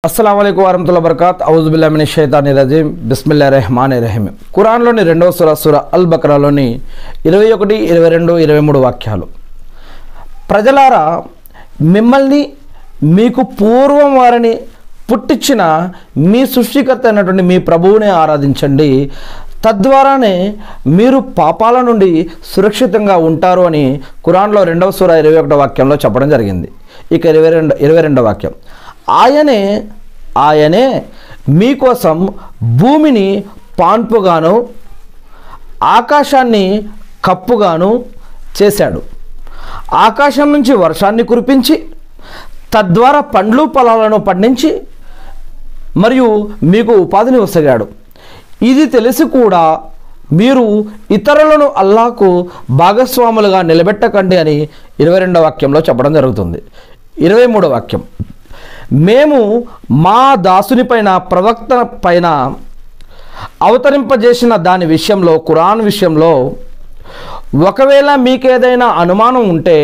అస్సలాము అలైకుం వరహ్మతుల్లాహి వబరకాత్ ఔజు బిల్లాహి మినష్ షైతానిర్ రజీం బిస్మిల్లాహిర్ రహమానిర్ రహీం. ఖురాన్లోని రెండవ సూర అల్ బకరాలోని 21, 22, 23 వాక్యాలు. ప్రజలారా, మిమ్మల్ని మీకు పూర్వం వారిని పుట్టించిన మీ సృష్టికర్త అయినటువంటి మీ ప్రభువునే ఆరాధించండి, తద్వారానే మీరు పాపాల నుండి సురక్షితంగా ఉంటారు అని ఖురాన్లో రెండవ సూర 21 వాక్యంలో చెప్పడం జరిగింది. ఇక 22 వాక్యం, ఆయనే మీకోసం భూమిని పాన్పుగాను ఆకాశాన్ని కప్పుగాను చేశాడు. ఆకాశం నుంచి వర్షాన్ని కురిపించి తద్వారా పండ్లు పొలాలను పండించి మరియు మీకు ఉపాధిని వసగాడు. ఇది తెలిసి కూడా మీరు ఇతరులను అల్లాహకు భాగస్వాములుగా నిలబెట్టకండి అని 22వ వాక్యంలో చెప్పడం జరుగుతుంది. 23వ వాక్యం, మేము మా దాసుని పైన ప్రవక్త పైన అవతరింపజేసిన దాని విషయంలో, ఖురాన్ విషయంలో ఒకవేళ మీకేదైనా అనుమానం ఉంటే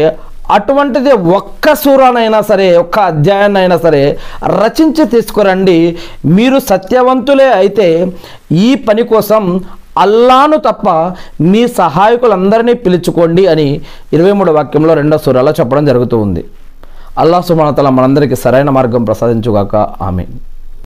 అటువంటిది ఒక్క సూరానైనా సరే, ఒక్క అధ్యాయాన్నైనా సరే రచించి తీసుకురండి. మీరు సత్యవంతులే అయితే ఈ పని కోసం అల్లాను తప్ప మీ సహాయకులందరినీ పిలుచుకోండి అని 23వ వాక్యంలో రెండవ సూరాలో చెప్పడం జరుగుతూ ఉంది. అల్లాహ్ సుబ్హానహు వ తఆలా మనందరికీ సరైన మార్గం ప్రసాదించుగాక. ఆమీన్.